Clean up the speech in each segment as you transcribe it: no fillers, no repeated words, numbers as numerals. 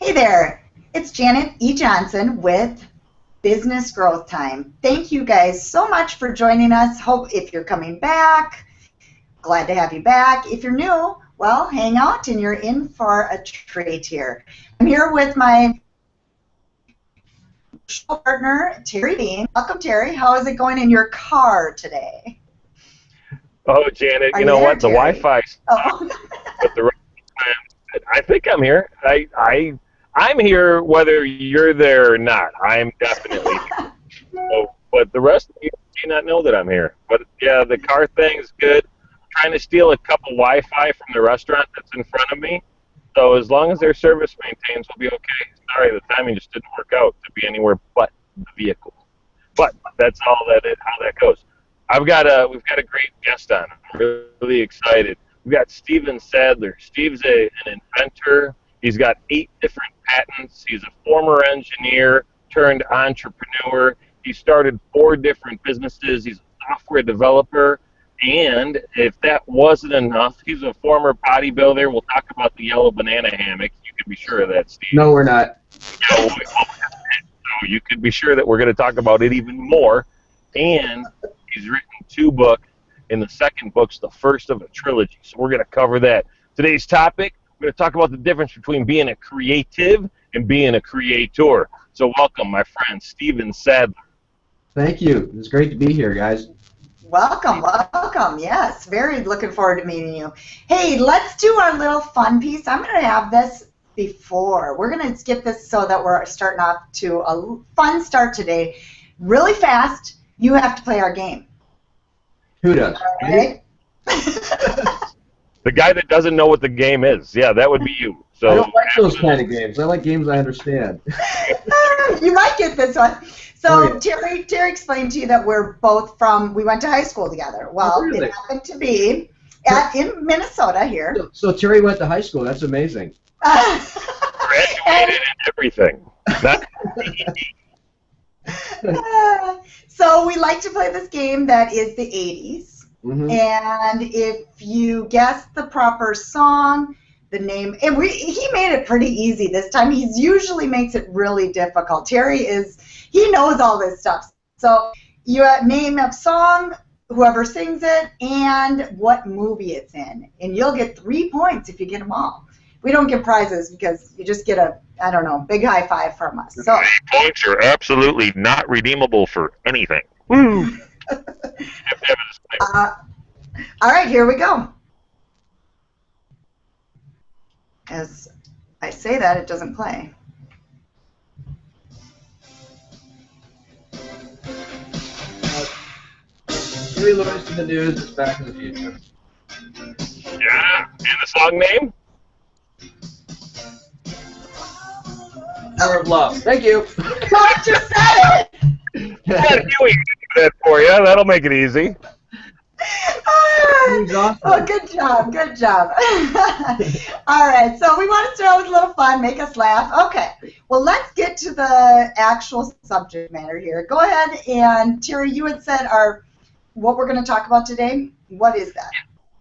Hey there, it's Janet E. Johnson with Business Growth Time. Thank you guys so much for joining us. Hope if you're coming back, glad to have you back. If you're new, well, hang out and you're in for a treat here. I'm here with my show partner, Terry Dean. Welcome, Terry. How is it going in your car today? Oh, Janet, you know what? The Wi-Fi. But the rest of the time, I think I'm here. I'm here whether you're there or not. I'm definitely here. So, but the rest of you may not know that I'm here. But yeah, the car thing's good. Trying to steal a cup of Wi-Fi from the restaurant that's in front of me. So as long as their service maintains, we'll be okay. Sorry, the timing just didn't work out to be anywhere but the vehicle. But that's all that how that goes. We've got a great guest on. I'm really excited. We've got Steven Sadler. Steve's an inventor. He's got 8 different patents. He's a former engineer turned entrepreneur. He started 4 different businesses. He's a software developer. And if that wasn't enough, he's a former bodybuilder. We'll talk about the yellow banana hammock. You can be sure of that, Steve. No, we're not. So you can be sure that we're going to talk about it even more. And he's written 2 books, and the second book's the first of a trilogy. So we're going to cover that. Today's topic, we're going to talk about the difference between being a creative and being a creator. So welcome, my friend, Steven Sadler. Thank you. It's great to be here, guys. Welcome, welcome. Yes, very looking forward to meeting you. Hey, let's do our little fun piece. I'm going to have this before. We're going to skip this so that we're starting off to a fun start today. Really fast, you have to play our game. Who does? All right? The guy that doesn't know what the game is. Yeah, that would be you. So I don't like those kind of games. I like games I understand. You might get this one. So yeah. Terry explained to you that we're both we went to high school together. Well, really? It happened to be in Minnesota here. So Terry went to high school. That's amazing. Graduated and everything. So we like to play this game that is the 80s. Mm-hmm. And if you guess the proper song, the name, and he made it pretty easy this time. He usually makes it really difficult. Terry he knows all this stuff. So you name a song, whoever sings it, and what movie it's in. And you'll get 3 points if you get them all. We don't get prizes because you just get a, I don't know, big high five from us. So 3 points are absolutely not redeemable for anything. Woo! All right, here we go. As I say that, it doesn't play. Terry Lewis in the news. It's Back in the Future. Yeah, and the song name? Power of Love. Thank you. I just said it! Yeah, Huey can do that for you. That'll make it easy. Oh, good job, good job. All right, so we want to start with a little fun, make us laugh. Okay, well, let's get to the actual subject matter here. Go ahead, and Terry, you had said what we're going to talk about today. What is that?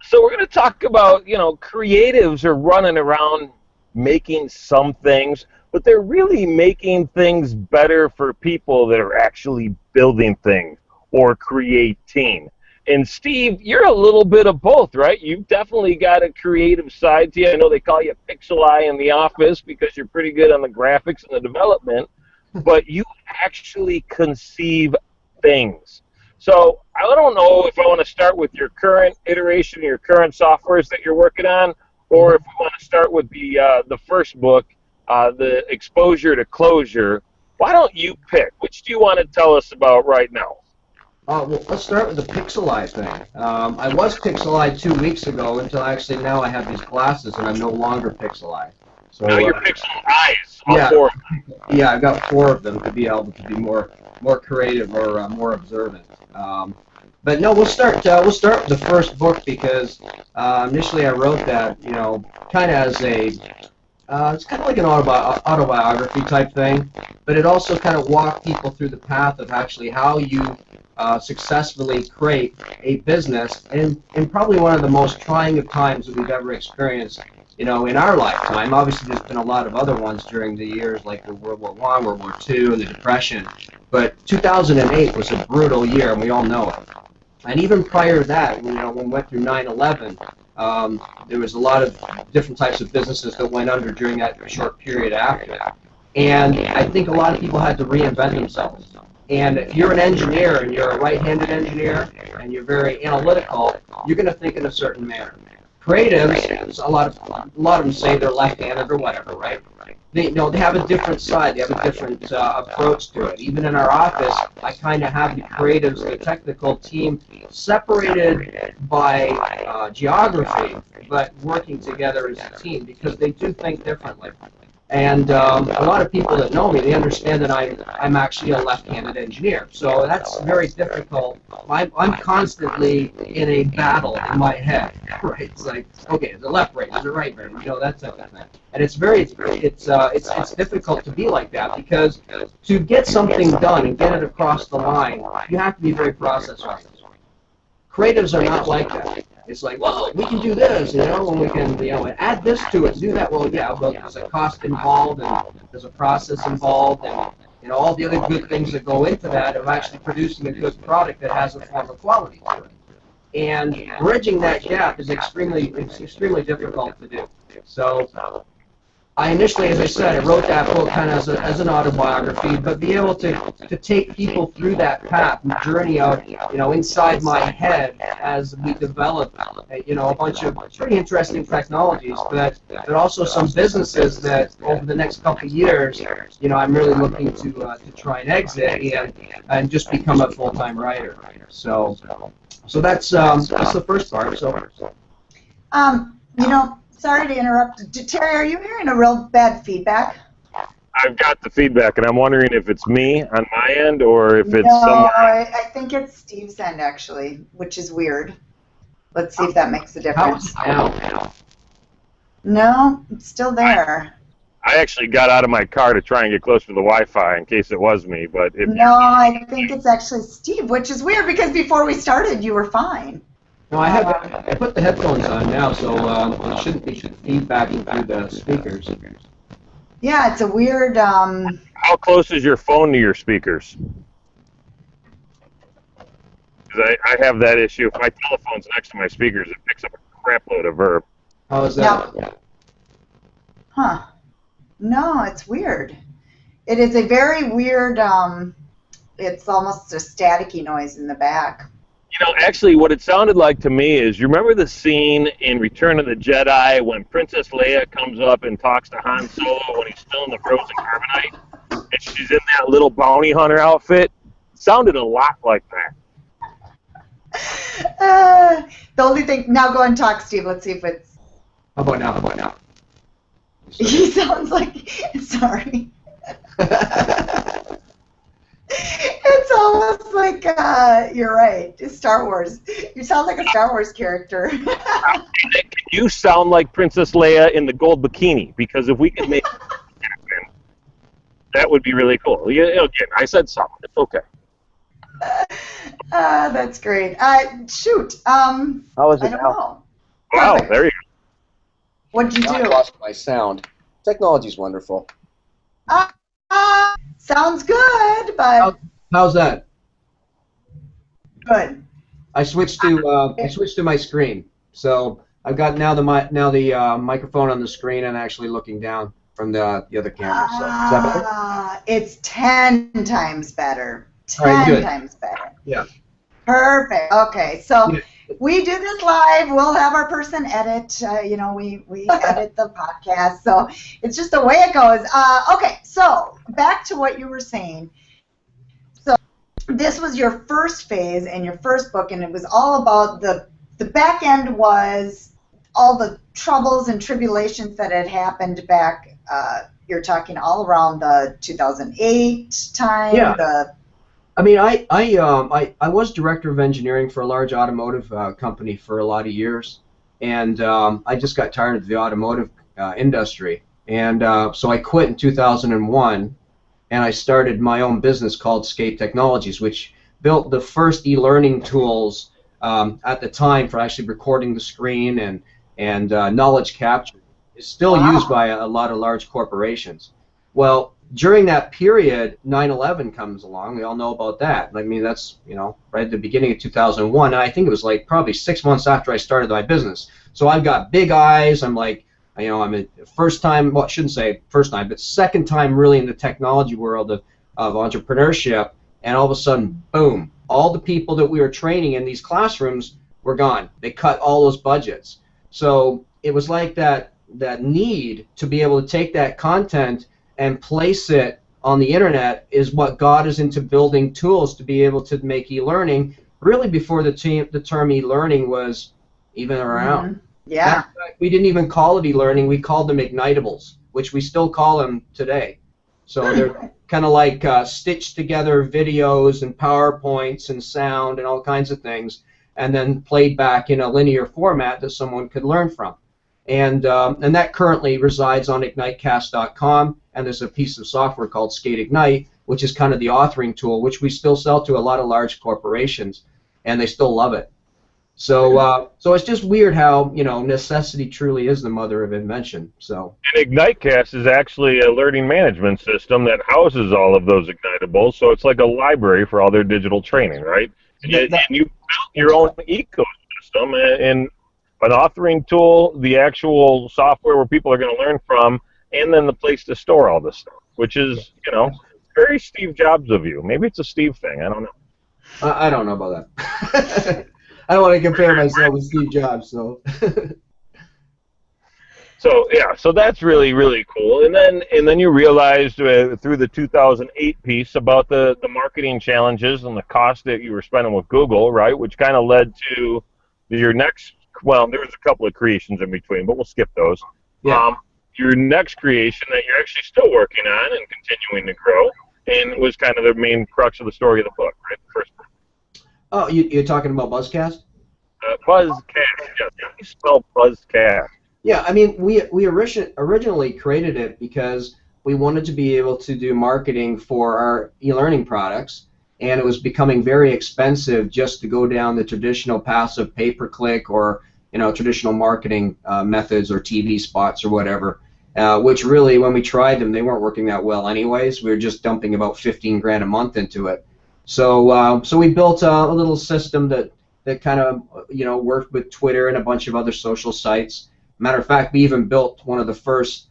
So we're going to talk about, creatives are running around making some things, but they're really making things better for people that are actually building things or creating. And Steve, you're a little bit of both, right? You've definitely got a creative side to you. I know they call you Pixel Eye in the office because you're pretty good on the graphics and the development, but you actually conceive things. So I don't know if I want to start with your current iteration, your current softwares that you're working on, or if we want to start with the first book, the Exposure to Closure. Why don't you pick? Which do you want to tell us about right now? Well, let's start with the Pixel Eye thing. I was Pixel Eye 2 weeks ago until actually now I have these glasses and I'm no longer Pixel Eye. So now you're Pixel Eyes. Yeah, I've got 4 of them to be able to be more creative or more observant. But no, we'll start with the first book because initially I wrote that, kind of as it's kind of like an autobiography type thing, but it also kind of walked people through the path of actually how you successfully create a business in probably one of the most trying of times that we've ever experienced in our lifetime. Obviously, there's been a lot of other ones during the years, like the World War I, World War II, and the Depression. But 2008 was a brutal year, and we all know it. And even prior to that, when we went through 9/11, there was a lot of different types of businesses that went under during that short period after. And I think a lot of people had to reinvent themselves. And if you're an engineer and you're a right-handed engineer and you're very analytical, you're going to think in a certain manner. Creatives, a lot of them say they're left-handed or whatever, right? They have a different side. They have a different approach to it. Even in our office, I kind of have the creatives, the technical team, separated by geography, but working together as a team because they do think differently. And a lot of people that know me, they understand that I'm actually a left-handed engineer. So that's very difficult. I'm constantly in a battle in my head, right? It's like, okay, the left brain, the right brain, that type of thing. And it's difficult to be like that because to get something done and get it across the line, you have to be very process-oriented. Creatives are not like that. It's like, well, we can do this, and we can, add this to it, do that. Well, yeah, but there's a cost involved, and there's a process involved, and all the other good things that go into that of actually producing a good product that has a form of quality to it. And bridging that gap is extremely difficult to do. So I initially, as I said, I wrote that book kind of as an autobiography, but be able to take people through that path and journey out, inside my head as we develop, a bunch of pretty interesting technologies, but also some businesses that over the next couple of years, I'm really looking to try and exit and just become a full-time writer. So that's the first part. Sorry to interrupt. Terry, are you hearing a real bad feedback? I've got the feedback, and I'm wondering if it's me on my end or if it's someone. No, I think it's Steve's end, actually, which is weird. Let's see if that makes a difference. No, it's still there. I actually got out of my car to try and get closer to the Wi-Fi in case it was me, but no, I think it's actually Steve, which is weird because before we started, you were fine. No, I put the headphones on now, so it shouldn't be feedbacking through the speakers. Yeah, it's a weird. How close is your phone to your speakers? Because I have that issue. If my telephone's next to my speakers, it picks up a crap load of verb. How is that? Yeah. Huh. No, it's weird. It is a very weird. It's almost a staticky noise in the back. Actually, what it sounded like to me is, you remember the scene in Return of the Jedi when Princess Leia comes up and talks to Han Solo when he's still in the frozen carbonite, and she's in that little bounty hunter outfit? It sounded a lot like that. The only thing, now go and talk, Steve. Let's see if it's. How about now? He sounds like, sorry. It's almost like, you're right, Star Wars. You sound like a Star Wars character. You sound like Princess Leia in the gold bikini, because if we could make it happen, that would be really cool. Again, I said something. It's okay. That's great. Shoot. How is it I don't know. Wow, there you go. What'd you do? I lost my sound. Technology's wonderful. Sounds good, but how's that? Good. I switched to my screen, so I've got now the microphone on the screen and actually looking down from the other camera. So is that better? It's 10 times better. 10 times better. Yeah. Perfect. Okay, so. Yeah. We do this live. We'll have our person edit. We edit the podcast, so it's just the way it goes. Okay, so back to what you were saying. So this was your first phase and your first book, and it was all about the back end was all the troubles and tribulations that had happened back. You're talking all around the 2008 time. Yeah. I mean, I was director of engineering for a large automotive company for a lot of years, and I just got tired of the automotive industry, and so I quit in 2001, and I started my own business called Scate Technologies, which built the first e-learning tools at the time for actually recording the screen and knowledge capture It's still used by a lot of large corporations. Well, during that period, 9/11 comes along. We all know about that. I mean, that's, right at the beginning of 2001. And I think it was like probably 6 months after I started my business. So I've got big eyes. I'm like, I'm a first time, well, I shouldn't say first time, but second time really in the technology world of entrepreneurship. And all of a sudden, boom, all the people that we were training in these classrooms were gone. They cut all those budgets. So it was like that need to be able to take that content and place it on the internet is what got us into building tools to be able to make e-learning really before the term e-learning was even around. Mm-hmm. Yeah. We didn't even call it e-learning. We called them ignitables, which we still call them today. So they're kind of like stitched together videos and PowerPoints and sound and all kinds of things, and then played back in a linear format that someone could learn from. And that currently resides on ignitecast.com, and there's a piece of software called Scate Ignite, which is kind of the authoring tool, which we still sell to a lot of large corporations, and they still love it. So it's just weird how necessity truly is the mother of invention. So. And IgniteCast is actually a learning management system that houses all of those ignitables, so it's like a library for all their digital training, right? And you built your own ecosystem and an authoring tool, the actual software where people are going to learn from, and then the place to store all this stuff, which is, very Steve Jobs of you. Maybe it's a Steve thing. I don't know. I don't know about that. I don't want to compare myself with Steve Jobs, so. So that's really, really cool. And then you realized through the 2008 piece about the marketing challenges and the cost that you were spending with Google, right, which kind of led to your next. Well, there was a couple of creations in between, but we'll skip those. Yeah. Your next creation that you're actually still working on and continuing to grow, and was kind of the main crux of the story of the book, right? The first book. Oh, you're talking about Buzzcast? Buzzcast, yes. How do you spell Buzzcast? Yeah, I mean, we originally created it because we wanted to be able to do marketing for our e-learning products, and it was becoming very expensive just to go down the traditional passive pay-per-click or traditional marketing methods or TV spots or whatever, which really, when we tried them, they weren't working that well anyways. We were just dumping about 15 grand a month into it. So we built a little system that kind of worked with Twitter and a bunch of other social sites. Matter of fact, we even built one of the first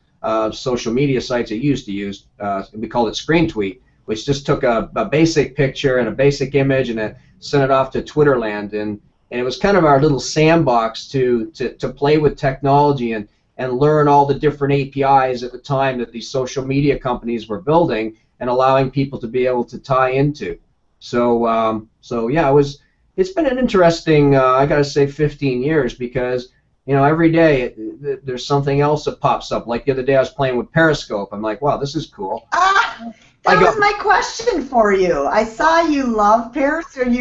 social media sites it used to use. We called it Screen Tweet, which just took a basic picture and a basic image and then sent it off to Twitterland, and it was kind of our little sandbox to play with technology and learn all the different APIs at the time that these social media companies were building and allowing people to be able to tie into. So yeah, it's been an interesting, I gotta say, 15 years because every day there's something else that pops up. Like the other day I was playing with Periscope. I'm like, wow, this is cool. That was my question for you. I saw you love Periscope.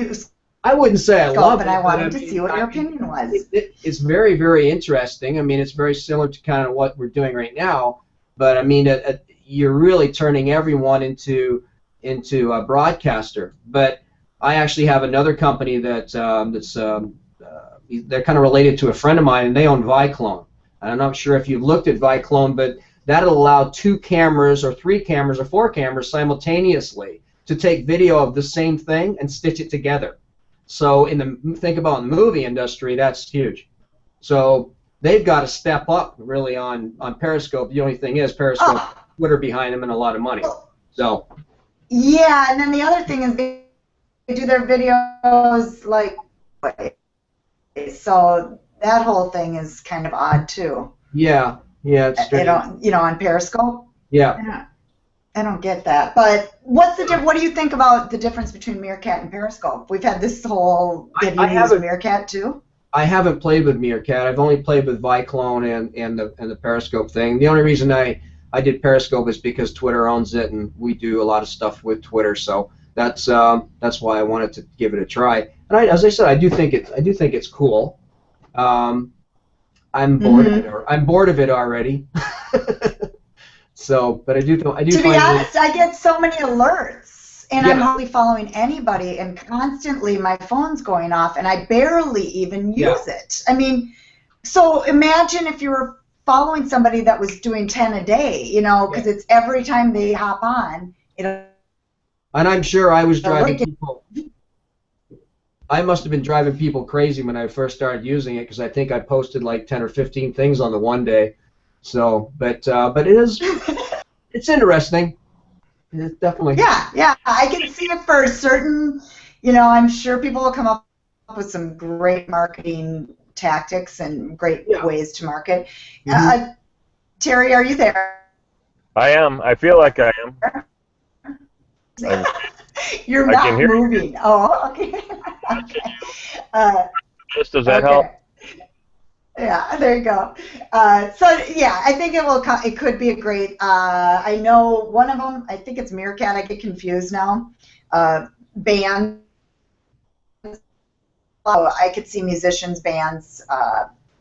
I wouldn't say I love it, but I wanted to see what your opinion was. It's very, very interesting. I mean, it's very similar to kind of what we're doing right now, but I mean, you're really turning everyone into a broadcaster. But I actually have another company that's they're kind of related to a friend of mine, and they own Viclone. And I'm not sure if you've looked at Viclone, but that'll allow 2 cameras or 3 cameras or 4 cameras simultaneously to take video of the same thing and stitch it together. So think about the movie industry, that's huge. So they've got to step up really on Periscope. The only thing is Periscope, Twitter behind them, and a lot of money. So. Yeah, and then the other thing is they do their videos like, so that whole thing is kind of odd too. Yeah, it's strange. On Periscope. Yeah. I don't get that. But what do you think about the difference between Meerkat and Periscope? We've had this whole. Did you use Meerkat too? I haven't played with Meerkat. I've only played with Viclone and the Periscope thing. The only reason I did Periscope is because Twitter owns it, and we do a lot of stuff with Twitter. So that's why I wanted to give it a try. And as I said, I do think it's cool. I'm bored of it. I'm bored of it already. So, but I do. To be honest, I get so many alerts, and I'm hardly following anybody, and constantly my phone's going off, and I barely even use it. I mean, so imagine if you were following somebody that was doing 10 a day, you know, because it's every time they hop on, and I'm sure I was driving people. I must have been driving people crazy when I first started using it, because I think I posted like 10 or 15 things on the one day. So, but it is, it's interesting. It's definitely. Yeah, I can see it for certain, you know, I'm sure people will come up with some great marketing tactics and great ways to market. Terry, are you there? I am. I feel like I am. You're not moving. Oh, okay. Okay. Just does that help? Yeah, there you go. So yeah, I think it could be a great. I know one of them. I think it's Meerkat. I get confused now. Bands. Oh, I could see musicians, bands.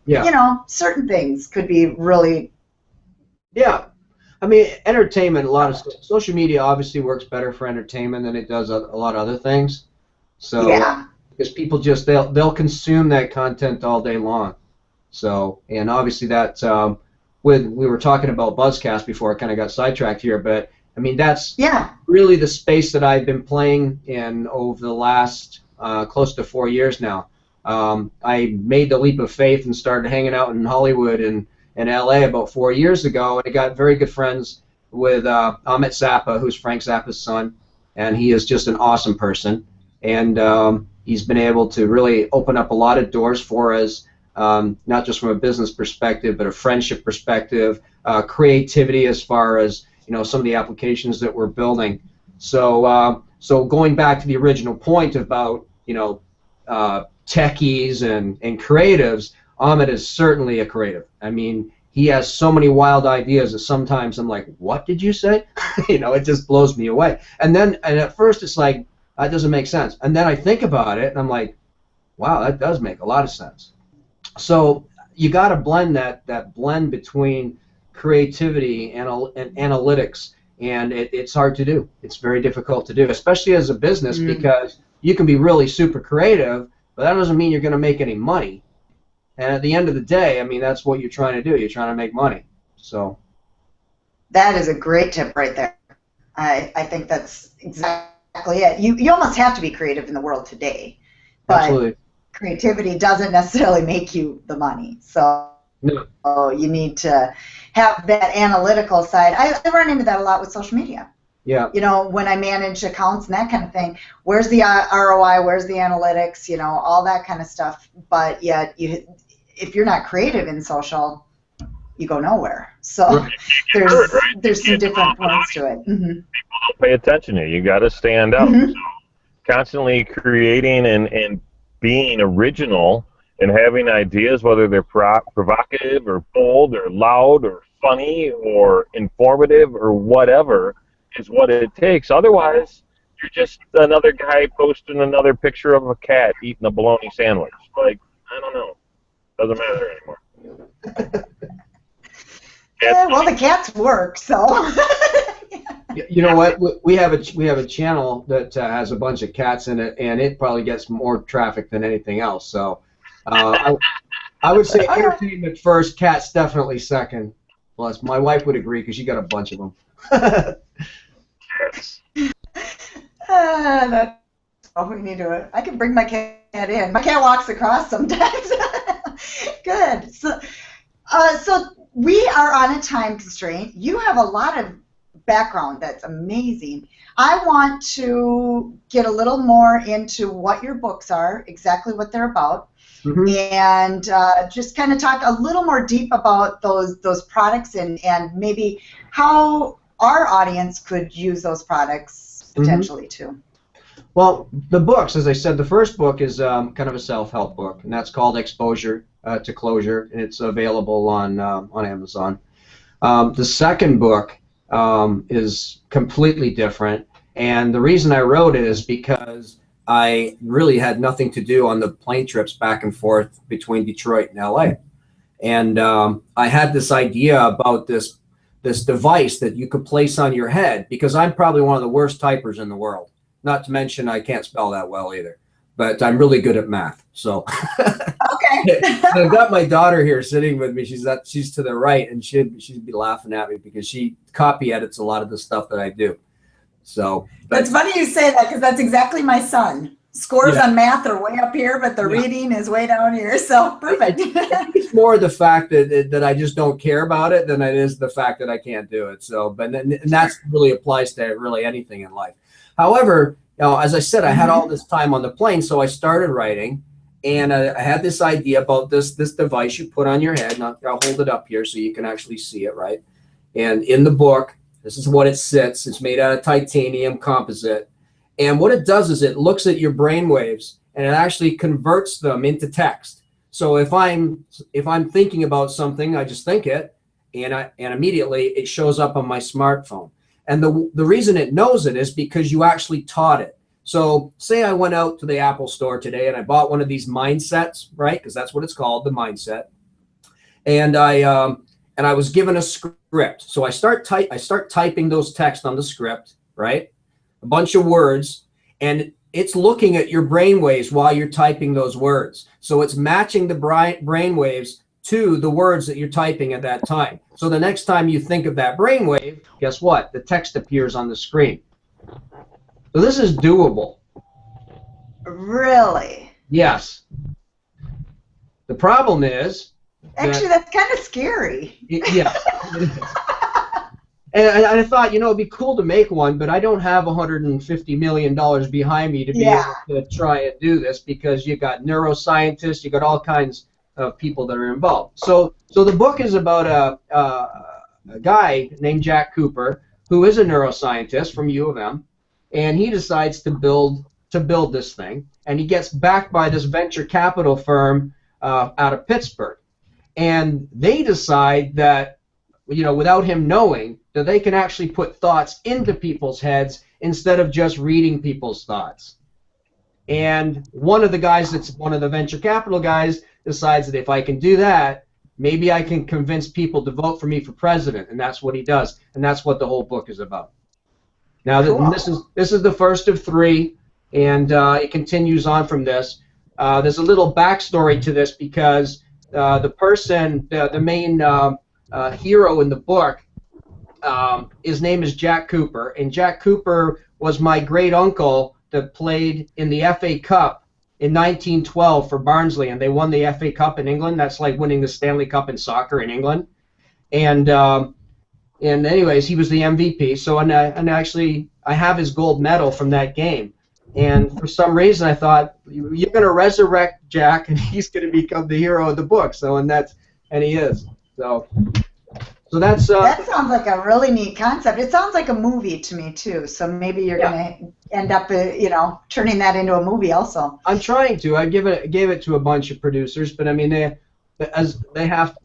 You know, certain things could be really. Yeah. I mean, entertainment, a lot of social media obviously works better for entertainment than it does a lot of other things. So, because people just, they'll consume that content all day long. So, and obviously that, we were talking about Buzzcast before I kind of got sidetracked here, but I mean, that's really the space that I've been playing in over the last close to 4 years now. I made the leap of faith and started hanging out in Hollywood and in LA about 4 years ago, and I got very good friends with Amit Zappa, who's Frank Zappa's son, and he is just an awesome person, and he's been able to really open up a lot of doors for us, not just from a business perspective, but a friendship perspective, creativity as far as, you know, some of the applications that we're building. So, so going back to the original point about, you know, techies and creatives, Amit is certainly a creative. I mean, he has so many wild ideas that sometimes I'm like, what did you say? You know, it just blows me away. And at first it's like, that doesn't make sense. And then I think about it and I'm like, wow, that does make a lot of sense. So you got to blend that blend between creativity and analytics, and it's hard to do. It's very difficult to do, especially as a business, because you can be really super creative, but that doesn't mean you're going to make any money. And at the end of the day, I mean, that's what you're trying to do. You're trying to make money. So that is a great tip right there. I think that's exactly it. You almost have to be creative in the world today, but creativity doesn't necessarily make you the money. So you need to have that analytical side. I run into that a lot with social media. Yeah. You know, when I manage accounts and that kind of thing, where's the ROI, where's the analytics, you know, all that kind of stuff. But yet, if you're not creative in social, you go nowhere. So there's some different points to it. People don't pay attention to you. You got to stand up. So constantly creating and being original and having ideas, whether they're provocative or bold or loud or funny or informative or whatever, is what it takes. Otherwise, you're just another guy posting another picture of a cat eating a bologna sandwich. Like, I don't know. Doesn't matter anymore. Well, the cats work, so. You know what? We have a channel that has a bunch of cats in it, and it probably gets more traffic than anything else. So, I would say entertainment first, cats definitely second. Plus, my wife would agree because she got a bunch of them. That's all we need to. I can bring my cat in. My cat walks across sometimes. Good. So we are on a time constraint. You have a lot of background that's amazing. I want to get a little more into what your books are, exactly what they're about, and just kind of talk a little more deep about those products and maybe how our audience could use those products potentially too. Well, the books, as I said, the first book is kind of a self-help book, and that's called Exposure to Closure, and it's available on Amazon. The second book is completely different, and the reason I wrote it is because I really had nothing to do on the plane trips back and forth between Detroit and LA, and I had this idea about this device that you could place on your head, because I'm probably one of the worst typers in the world. Not to mention I can't spell that well either. but I'm really good at math. So Okay. I've got my daughter here sitting with me. She's to the right, and she'd be laughing at me because she copy edits a lot of the stuff that I do. So that's funny you say that, because that's exactly my son. Scores on math are way up here, but the reading is way down here. So perfect. It's more the fact that I just don't care about it than it is the fact that I can't do it. So, and that really applies to really anything in life. However, as I said, I had all this time on the plane, so I started writing, and I had this idea about this device you put on your head. And I'll hold it up here so you can actually see it, right? And in the book, this is what it sits. It's made out of titanium composite. And what it does is it looks at your brain waves and it actually converts them into text. So if I'm thinking about something, I just think it, and immediately it shows up on my smartphone. And the reason it knows it is because you actually taught it. So say I went out to the Apple store today and I bought one of these mindsets, right? Because that's what it's called, the mindset. And I was given a script. So I start typing those texts on the script, right? A bunch of words, and it's looking at your brain waves while you're typing those words. So it's matching the brain waves to the words that you're typing at that time. So the next time you think of that brain wave, guess what? The text appears on the screen. So this is doable. Really? Yes. The problem is... Actually, that's kind of scary. Yeah. And I thought, it'd be cool to make one, but I don't have $150 million behind me to be able to try and do this, because you got neuroscientists, you got all kinds of people that are involved. So the book is about a guy named Jack Cooper, who is a neuroscientist from U of M, and he decides to build this thing, and he gets backed by this venture capital firm out of Pittsburgh, and they decide that, without him knowing, that they can actually put thoughts into people's heads instead of just reading people's thoughts. And one of the venture capital guys decides that if I can do that, maybe I can convince people to vote for me for president, and that's what he does, and that's what the whole book is about. Now, cool. This is the first of 3, and it continues on from this. There's a little backstory to this, because the person, the main hero in the book, his name is Jack Cooper, and Jack Cooper was my great uncle that played in the FA Cup in 1912 for Barnsley, and they won the FA Cup in England. That's like winning the Stanley Cup in soccer in England. And anyways, he was the MVP. So and actually, I have his gold medal from that game. And for some reason, I thought, you're going to resurrect Jack, and he's going to become the hero of the book. So and he is. So that's that sounds like a really neat concept. It sounds like a movie to me too. So maybe you're going to end up, turning that into a movie also. I'm trying to. I gave it to a bunch of producers, but I mean, they have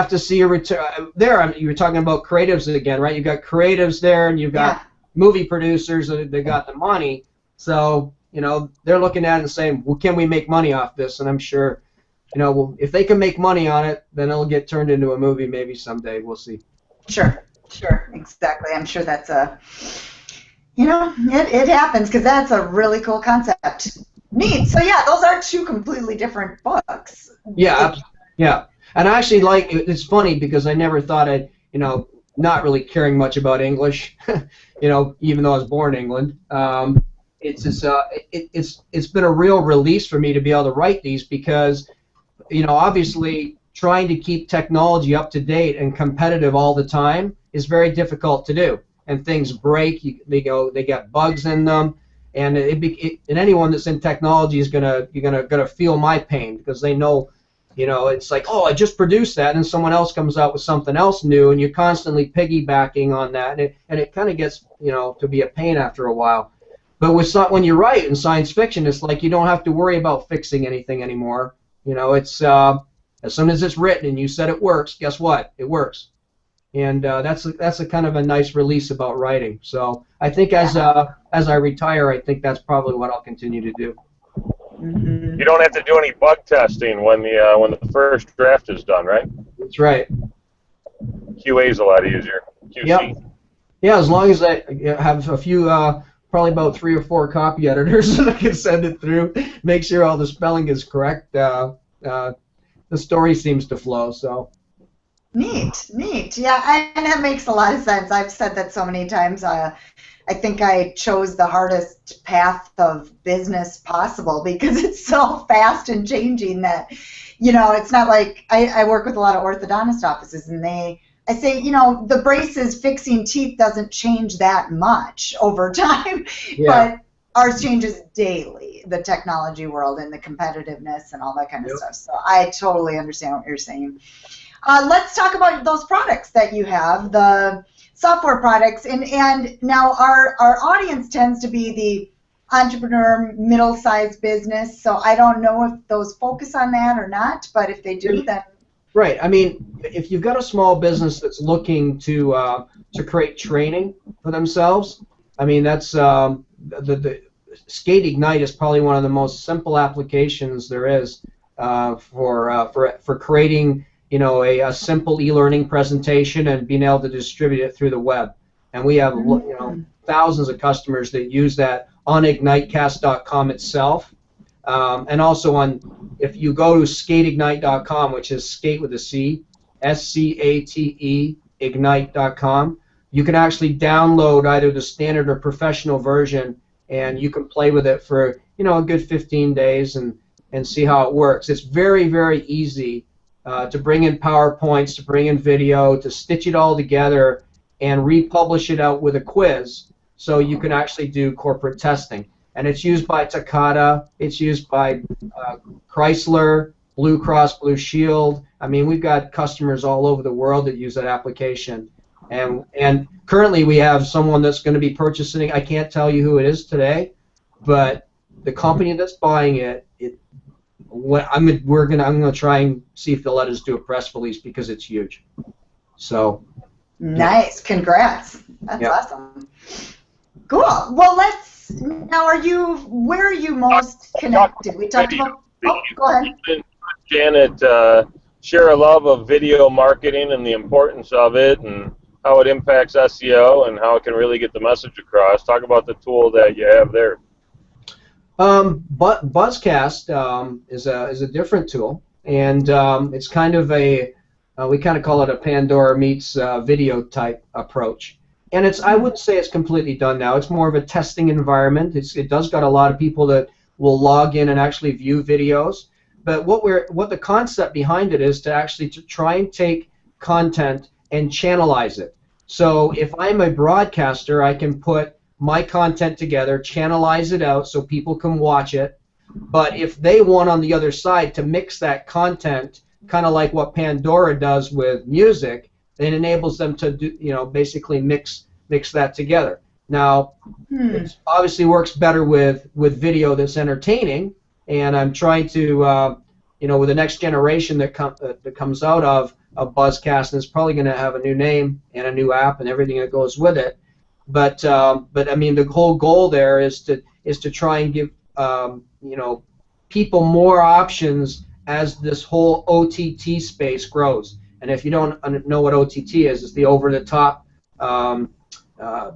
to see a return. You were talking about creatives again, right? You've got creatives there, and you've got movie producers that they got the money. So they're looking at it and saying, well, can we make money off this? And I'm sure. If they can make money on it, then it'll get turned into a movie maybe someday. We'll see. Sure, exactly. I'm sure that's it happens, because that's a really cool concept. Neat. So yeah, those are 2 completely different books. Yeah. And I actually it's funny, because I never thought I'd, not really caring much about English, even though I was born in England. It's been a real release for me to be able to write these, because obviously trying to keep technology up to date and competitive all the time is very difficult to do, and things break. They get bugs in them, and and anyone that's in technology is gonna feel my pain, because they know, it's like, oh, I just produced that, and someone else comes out with something else new, and you're constantly piggybacking on that, and it kind of gets to be a pain after a while. But when you write in science fiction, it's like you don't have to worry about fixing anything anymore. It's as soon as it's written and you said it works, guess what? It works, and that's a kind of a nice release about writing. So I think as I retire, I think that's probably what I'll continue to do. Mm-hmm. You don't have to do any bug testing when the first draft is done, right? That's right. QA is a lot easier. QC. Yep. Yeah, as long as I have a few probably about 3 or 4 copy editors, and I can send it through, make sure all the spelling is correct. The story seems to flow. So. Neat, neat. Yeah, and that makes a lot of sense. I've said that so many times. I think I chose the hardest path of business possible because it's so fast and changing that, it's not like I work with a lot of orthodontist offices, and I say, the braces fixing teeth doesn't change that much over time, but ours changes daily, the technology world and the competitiveness and all that kind of stuff. So I totally understand what you're saying. Let's talk about those products that you have, the software products, and now our audience tends to be the entrepreneur, middle-sized business, so I don't know if those focus on that or not, but if they do, then... Right. I mean, if you've got a small business that's looking to create training for themselves, I mean, that's the Scate Ignite is probably one of the most simple applications there is for creating a simple e-learning presentation and being able to distribute it through the web. And we have thousands of customers that use that on ignitecast.com itself, and also if you go to scateignite.com, which is skate with a C, SCATE ignite.com, you can actually download either the standard or professional version, and you can play with it for a good 15 days and see how it works. It's very, very easy to bring in PowerPoints, to bring in video, to stitch it all together and republish it out with a quiz so you can actually do corporate testing. And it's used by Takata, it's used by Chrysler, Blue Cross Blue Shield. I mean, we've got customers all over the world that use that application. And currently we have someone that's going to be purchasing it. I can't tell you who it is today, but the company that's buying it, I'm gonna try and see if they'll let us do a press release because it's huge. So nice, congrats. That's awesome. Cool. Well, now where are you most connected? We talked about. Oh, go ahead. Janet, share a love of video marketing and the importance of it, and how it impacts SEO and how it can really get the message across. Talk about the tool that you have there. But Buzzcast is a different tool, and it's kind of we kind of call it a Pandora meets video type approach. And I wouldn't say it's completely done now. It's more of a testing environment. It does got a lot of people that will log in and actually view videos. But what the concept behind it is to actually try and take content and channelize it. So if I'm a broadcaster, I can put my content together, channelize it out so people can watch it. But if they want on the other side to mix that content, kind of like what Pandora does with music, it enables them to do, basically mix that together. Now, it obviously works better with video that's entertaining, and I'm trying to, with the next generation that comes out of Buzzcast, and it's probably going to have a new name and a new app and everything that goes with it. But I mean, the whole goal there is to try and give people more options as this whole OTT space grows. And if you don't know what OTT is, it's the over-the-top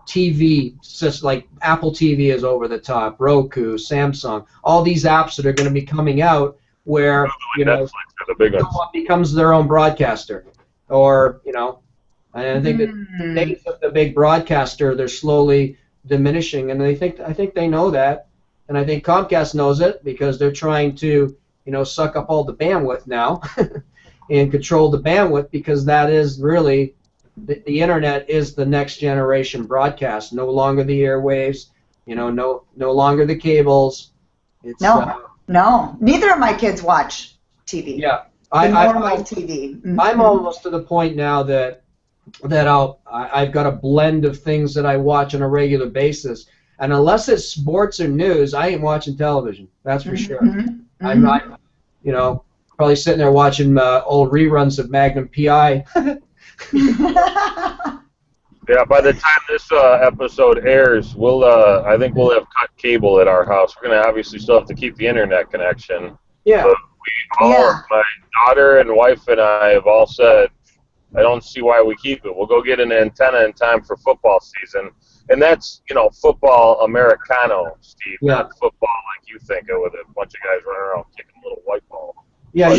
TV, just like Apple TV is over-the-top, Roku, Samsung, all these apps that are going to be coming out where Netflix are the big ones. someone becomes their own broadcaster, or and I think that the days of the big broadcaster, they're slowly diminishing, and I think they know that, and I think Comcast knows it because they're trying to suck up all the bandwidth now and control the bandwidth, because that is really the internet is the next generation broadcast. No longer the airwaves, no longer the cables. It's, no, neither of my kids watch TV. Yeah, normal TV. I'm almost to the point now that I've got a blend of things that I watch on a regular basis, and unless it's sports or news, I ain't watching television. That's for sure. I'm not, probably sitting there watching old reruns of Magnum PI. Yeah, by the time this episode airs, I think we'll have cut cable at our house. We're gonna obviously still have to keep the internet connection. Yeah. But my daughter and wife and I have all said, I don't see why we keep it. We'll go get an antenna in time for football season, and that's football Americano, Steve, not football like you think of with a bunch of guys running around kicking a little white ball. Yeah,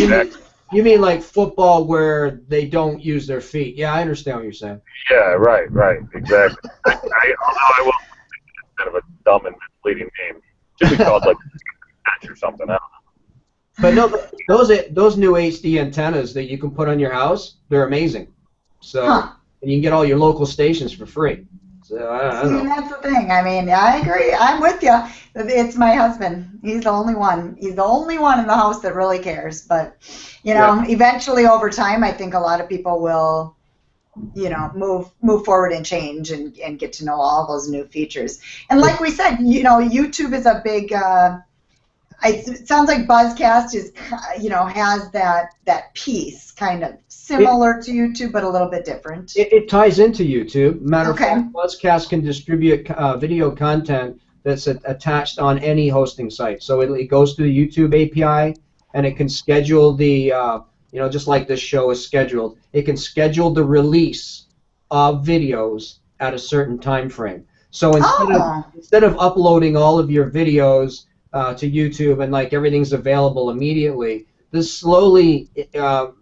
you mean like football where they don't use their feet? Yeah, I understand what you're saying. Yeah, right, exactly. I will it's kind of a dumb and misleading name. It should be called like catch or something. I don't know. But no, those new HD antennas that you can put on your house, they're amazing. So and you can get all your local stations for free. So I don't know. That's the thing. I mean, I agree. I'm with you. It's my husband. He's the only one. He's the only one in the house that really cares. But eventually, over time, I think a lot of people will, move forward and change and get to know all those new features. And like we said, YouTube is a big. It sounds like Buzzcast is, has that piece kind of similar to YouTube, but a little bit different. It ties into YouTube. Matter of fact, Buzzcast can distribute video content that's attached on any hosting site. So it goes to the YouTube API, and it can schedule the, just like this show is scheduled, it can schedule the release of videos at a certain time frame. So instead of uploading all of your videos to YouTube and like everything's available immediately, this slowly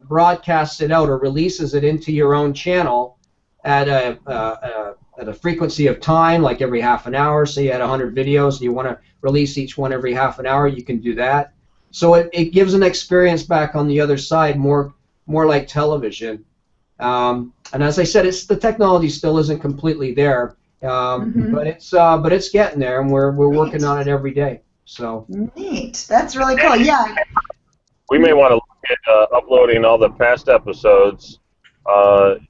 broadcasts it out or releases it into your own channel at a frequency of time, like every half an hour. Say you had 100 videos and you want to release each one every half an hour, you can do that. So it gives an experience back on the other side, more like television. And as I said, the technology still isn't completely there, but it's getting there, and we're working on it every day. So neat. That's really cool. Yeah. We may want to look at uploading all the past episodes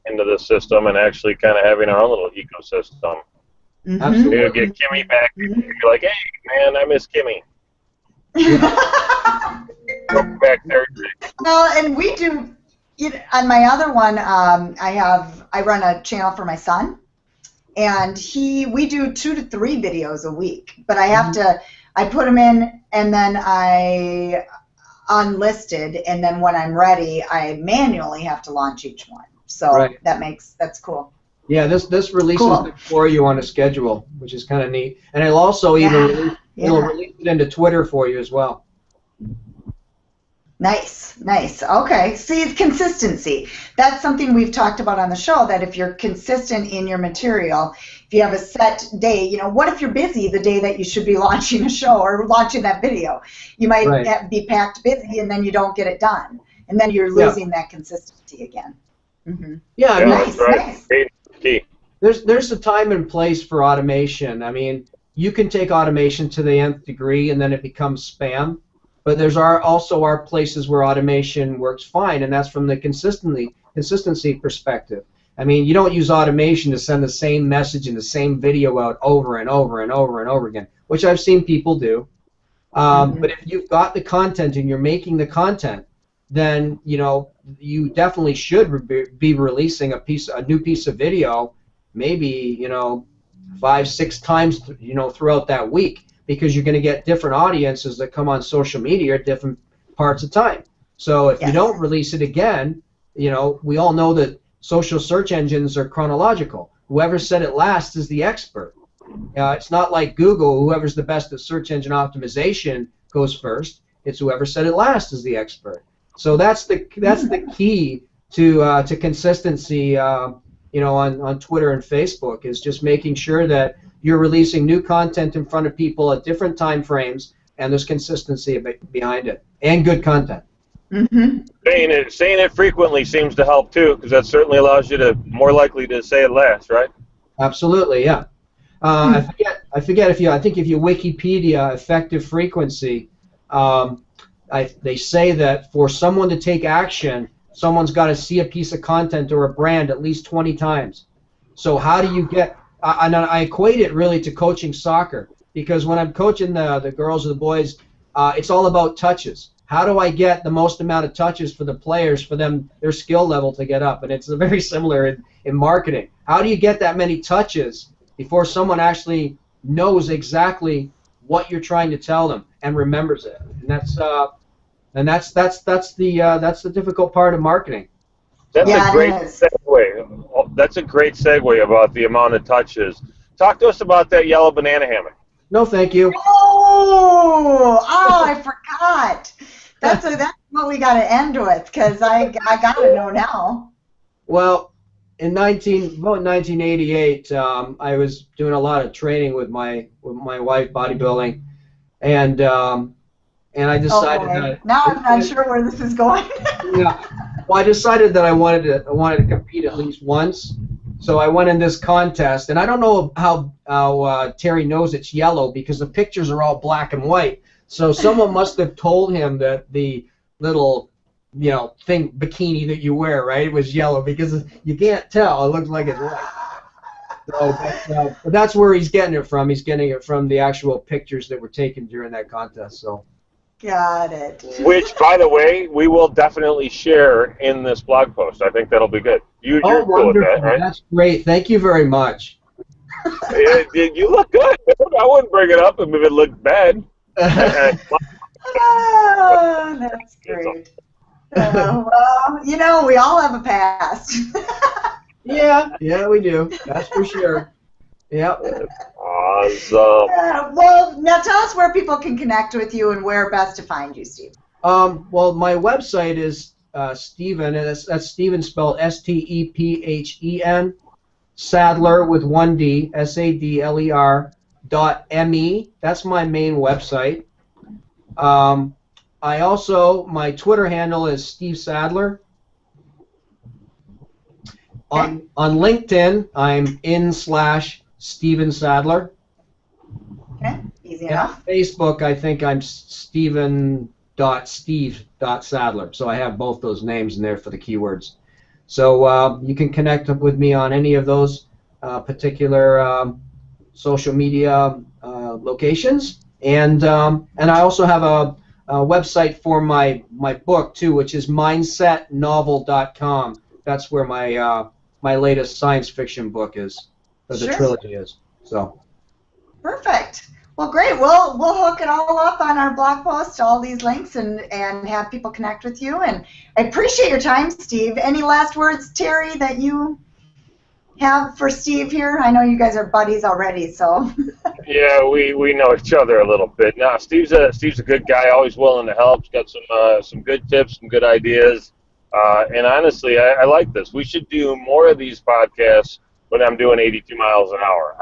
into the system and actually kind of having our own little ecosystem. Absolutely. We'll get Kimmy back and be like, hey, man, I miss Kimmy. Go back Thursday. Well, and we do, on my other one, I run a channel for my son, and we do 2 to 3 videos a week, but I have to, I put them in, and then I unlisted, and then when I'm ready, I manually have to launch each one. So that's cool. Yeah, this releases it for you on a schedule, which is kind of neat, and it'll also even release it into Twitter for you as well. Nice. Okay. See, it's consistency. That's something we've talked about on the show, that if you're consistent in your material, if you have a set day, what if you're busy the day that you should be launching a show or launching that video? You might be packed busy and then you don't get it done. And then you're losing that consistency again. Yeah, nice. There's a time and place for automation. I mean, you can take automation to the nth degree and then it becomes spam. But there's also places where automation works fine, and that's from the consistency perspective. I mean, you don't use automation to send the same message and the same video out over and over and over and over again, which I've seen people do. But if you've got the content and you're making the content, then you definitely should be releasing a new piece of video, maybe 5-6 times throughout that week. Because you're going to get different audiences that come on social media at different parts of time. So if you don't release it again, we all know that social search engines are chronological. Whoever said it last is the expert. It's not like Google, whoever's the best at search engine optimization goes first. It's whoever said it last is the expert. So that's the key to consistency. On Twitter and Facebook is just making sure that you're releasing new content in front of people at different time frames, and there's consistency behind it, and good content. Saying it frequently seems to help too, because that certainly allows you to more likely to say it last, right? Absolutely, yeah. I forget if you Wikipedia effective frequency, they say that for someone to take action, someone's got to see a piece of content or a brand at least 20 times. So how do you get? And I equate it really to coaching soccer, because when I'm coaching the girls or the boys, it's all about touches. How do I get the most amount of touches for the players, for their skill level to get up? And it's very similar in marketing. How do you get that many touches before someone actually knows exactly what you're trying to tell them and remembers it? And that's the difficult part of marketing. That's Yeah, a great segue. That's a great segue about the amount of touches. Talk to us about that yellow banana hammock. No, thank you. Oh, I forgot. That's what we got to end with, because I got to know now. Well, in about 1988, I was doing a lot of training with my wife, bodybuilding, and I decided that. Now I'm not sure where this is going. Yeah. Well, I decided that I wanted to compete at least once, so I went in this contest, and I don't know how Terry knows it's yellow because the pictures are all black and white. So someone must have told him that the little thing bikini that you wear, right, was yellow because you can't tell. It looks like it's white. So, but that's where he's getting it from. He's getting it from the actual pictures that were taken during that contest. So. Got it. Which, by the way, we will definitely share in this blog post. I think that'll be good. You're cool with that, right? That's great. Thank you very much. You look good. I wouldn't bring it up if it looked bad. Oh, that's great. Well, we all have a past. Yeah, we do. That's for sure. Yep. Awesome. Well, now tell us where people can connect with you and where best to find you, Steve. Well, my website is Stephen, and that's Stephen spelled Stephen, Sadler with one D, SADLER .me. That's my main website. I also, my Twitter handle is Steve Sadler. Okay. On LinkedIn, I'm /Steven Sadler. Okay, easy enough. Facebook, I think I'm Steven.Steve.Sadler. So I have both those names in there for the keywords. So you can connect up with me on any of those particular social media locations. And I also have a website for my book too, which is mindsetnovel.com. That's where my latest science fiction book is, or the trilogy is. So. Perfect. Well, great. We'll hook it all up on our blog post, all these links, and have people connect with you. And I appreciate your time, Steve. Any last words, Terry, that you have for Steve here? I know you guys are buddies already, so. Yeah, we know each other a little bit. No, Steve's a good guy, always willing to help. He's got some good tips, some good ideas. And honestly, I like this. We should do more of these podcasts when I'm doing 82 miles an hour.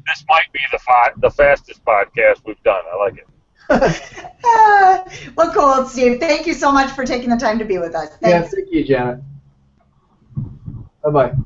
This might be the fastest podcast we've done. I like it. Well, cool, Steve. Thank you so much for taking the time to be with us. Thanks. Yeah, thank you, Janet. Bye-bye.